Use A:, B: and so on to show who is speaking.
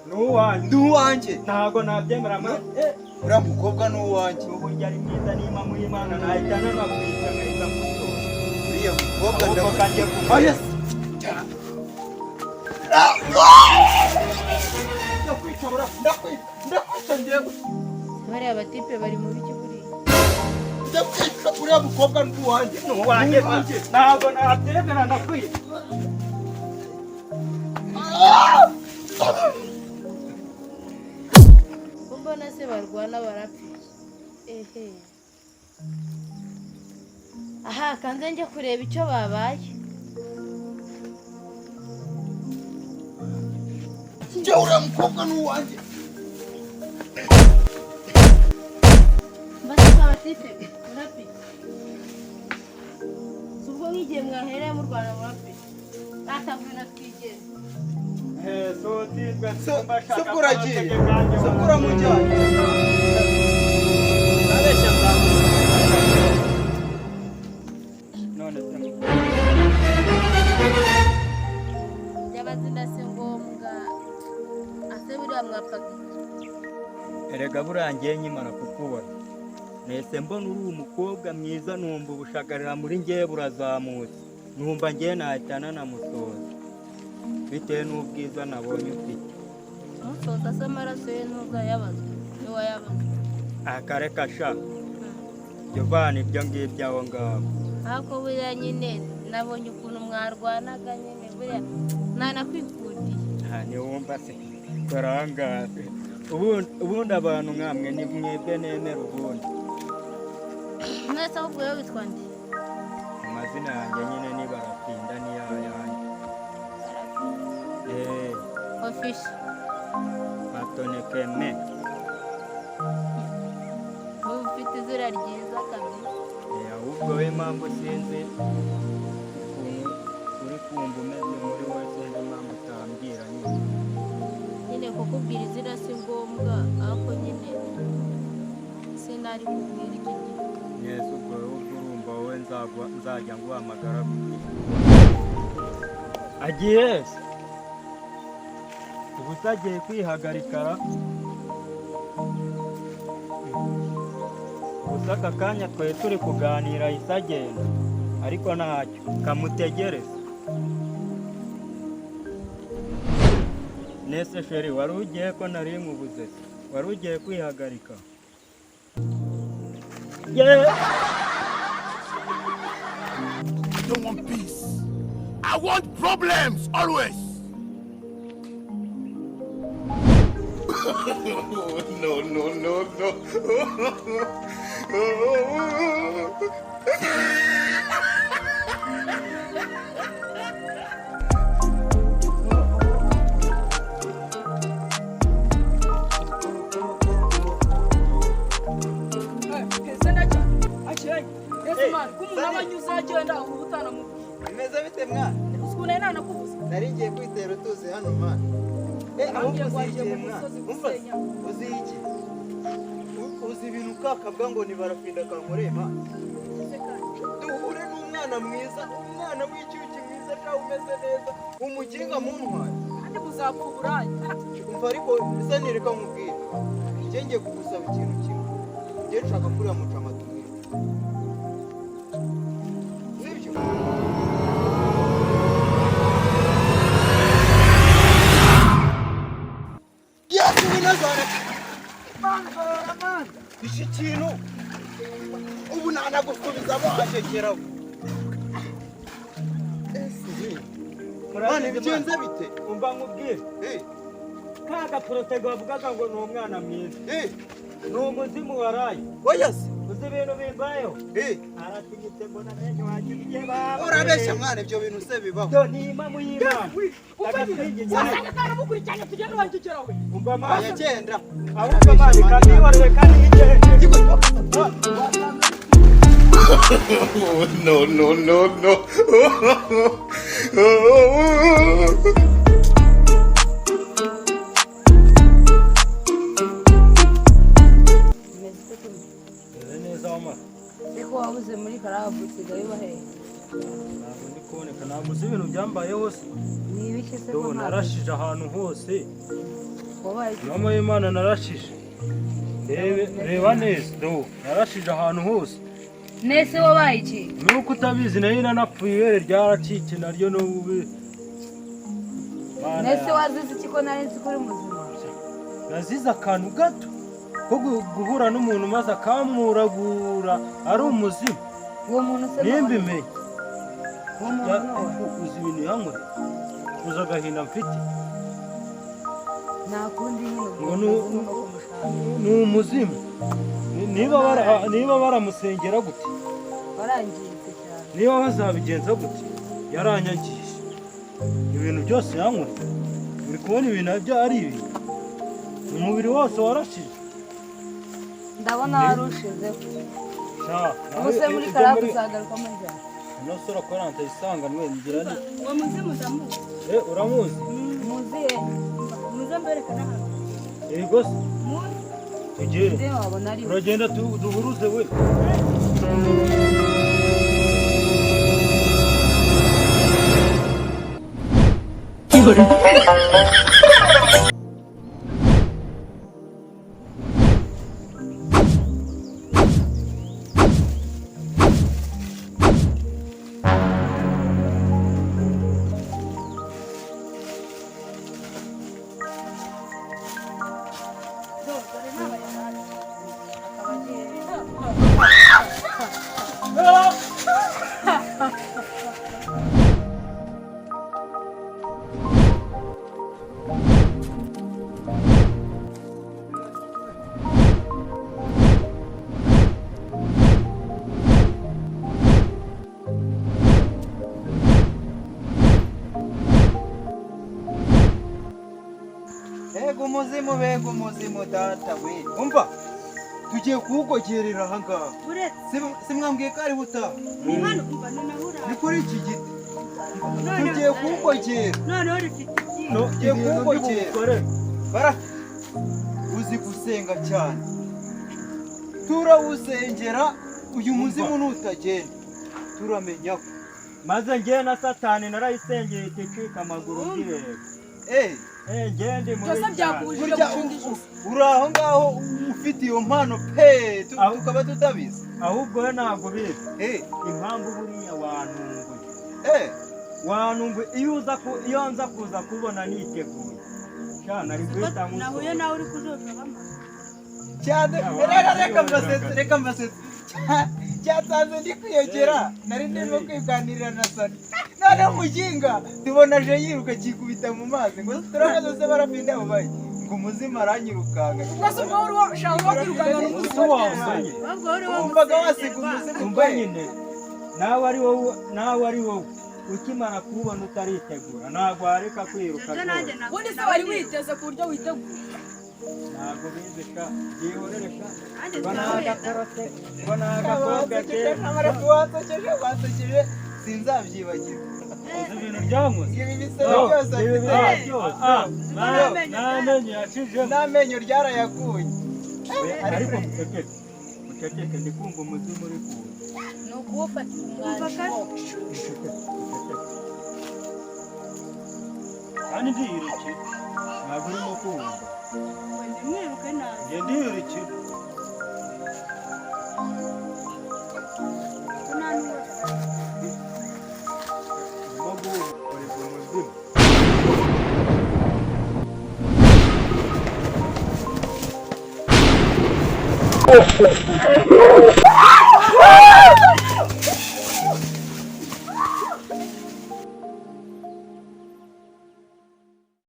A: Nuwanje ntago nabyemera ura mukobwa nuwanje
B: ubu yari mwiza n'ima mu Imana nahitana nakwita neza muto
A: uriya mukobwa
B: ndakanje
A: oya ndakwita njyewe
C: bari abatipe bari mu biki buri
A: ndakwita uriya mukobwa nuwanje
B: ntago nabyemera ndakwita
C: mbona se barwana barapfa ehe aha kanze njye kureba icyo babaye
A: njye uriya mukobwa nuwanje
C: mbase abatipe murapi subwo ngiye mwahereye mu Rwanda murapi natavuna twigeze
A: Sokura mujyanye
B: abeshya none
C: yabazinda se ngombwa ase buriya mwapfaga
B: erega burangiye nyimara kukubona nese mbona uri umukobwa mwiza numva ubushagarira muri ngiye burazamutse numva ngiye nahitana na musoza bitewe n'ubwiza nabonye ufite
C: musoza se amaraso ye nubwo yabazwe niwayabazwe
B: akareka sha Jovani ibyo ngibyo aho ngaho
C: ariko buriya nyine nabonye ukuntu mwarwanaga nyine buriya ntanakwikundiye
B: ntiwumva se turangaze ubundi abantu nkamwe ni mwebwe nemera ubundi
C: mwese ahubwo wowe witwa nde
B: amazina yanjye nyine ni Barafinda niyayanjye
C: ofishe
B: Matonekeme
C: wowe ufite izina ryiza kabisa
B: ahubwo we mpamvu sinzi ukuntu uri kumva umeze muri wowe sinzi impamvu utambwira
C: nyine kukubwira izina si ngombwa ariko nyine sinari kubwira iki gihe
B: neza ubwo wowe urumva wowe nzajya nguhamagara agiye ubu utagiye kwihagarikara gusa aka kanya twari turi kuganira isagenda ariko ntacyo kamutegereza nese sheri wari ugiye ko nari mubuze wari ugiye kwihagarika
D: I don't want peace. I want problems always. No, no, no, no.
A: Imeze bite mwana?
C: usikune nana kubuza
A: Nari ngiye kwitera utuzi hano mwana. Ahubwo uzigiye mwana. Uzi iki? Uzi ibintu kakabwa ngo ni Barafinda kankoreye mwana. Duhure n'umwana mwiza, umwana w'icyuki mwiza cyangwa umeze neza, umuginga mu ntwari.
C: kandi muzakuburanya
A: Umva ariko bisa nereka nkubwira. Njye ngiye kugusaba ikintu kimwe. Njye nshaka kuriya mucama tumwe. Sibyo? Iki kintu ubu nanagusubiza bahekeraho. Mwana bigenze bite?
B: umva nkubwire kaga porotego bavugaga ngo ni umwana mwiza ni umuzimu waraye
A: oya se
B: uzi ibintu bimbayeho aratinyitse mbona amenyo wagiye baba
A: urabeshya mwana ibyo bintu se bibaho
B: byo ni imamu y'Imana
E: wasanga kana mukurikiranye tugende wangegeraho
B: umva amazi
A: yagenda
B: ahubwo amazi kandi yibarure kandi yigere
D: No.
E: Eko wabuze muri karabu sigaye bahe.
F: Ntabwo ndi kuboneka ntabwo uzi ibintu byambayeho se
E: Ni ibiki se ko
F: do narashije ahantu hose
E: wabaye
F: mama y'Imana narashije reba neza do narashije ahantu hose
E: Nese wabaye iki?
F: nuko utabizi nayo nanapfuye ibere ryaracitse naryo n'ubu
E: Nese wazize iki ko nari nzi kuri muzima?
F: nazize akantu gato ko guhura n'umuntu maze akamuragura ari umuzimu
E: Uwo muntu se
F: nimba imenye
E: uwo muntu
F: uzi ibintu yankore uzi agahinda mfite
E: nakundi
F: ngo ni umuzimu niba baramusengera gute
E: warangiritse cyane.
F: niba bazabigenza gute yaranyagije ibintu byose yankoreye uri kubona ibintu byo ari ibi umubiri wose warashije
E: Ndabona warushizeho. Ubuse muri karabu uzagaruka muri jana.
F: unosora koranta isanganwe ngira ni
E: Uwo muzimu ndamuzi.
F: uramuzi
E: Muziye. Muze mberekana hano.
F: yego se
E: Muzi.
F: tugere
E: Nde wabona ari.
F: uragenda duhuruze we
A: bega umuzimu data we umva tugiye kuwugogerera aha ngaha si mwambwiye ko ari butaha ni kuri iki giti tugiye kuwugogera tugiye kuwugogera bara uzi gusenga cyane turawusengera uyu muzimu nutagenda turamenya ko
B: maze njye na satani narayisengeye iticika amaguru mbireba ngende muri
A: burya uri aho ngaho ufite iyo mpano pe tukaba tutabizi
B: ahubwo we ntabwo bizi impamvu buriya wanumbuye iyo nza kuza kubona niteguye cyane ari guhita
E: nahuye nawe uri kujojobamo
A: cyane reka mbasetse cyatanze ndi kwiyegera nari ndimo kwiganirira na sani noneho umuginga tubona aje yiruka kikubita mu mazi ngo turabaza se barapinda abo bayi ngo umuzimu aranyirukanga
E: rwose ubwo uri ushaka kwirukanga n'umuzimu
B: wambaye
A: umvaga wasiga umuzimu
B: umva nyine nawe ari wowe ukimara kuwubona utaritegura ntabwo wareka kwiruka rwose
E: ubundi se wari witeze ku buryo witegura
B: ntabwo bizi ka yihorere ka banagakorose banagakobwa kera
A: wansekeje sinzabyibagirwa
B: uzi ibintu byankoze
A: ibi bisebe byose
B: n'amenyo yacishemo
A: n'amenyo ryarayakuye
B: ariko muceceke ndi kumva umuzimu uri kuza
E: ni ukuwufatira umwanya
F: kandi ndiyirukira ntabwo urimo kumva
E: mwiruke nabi
F: njye ndiyirukira
D: Oh,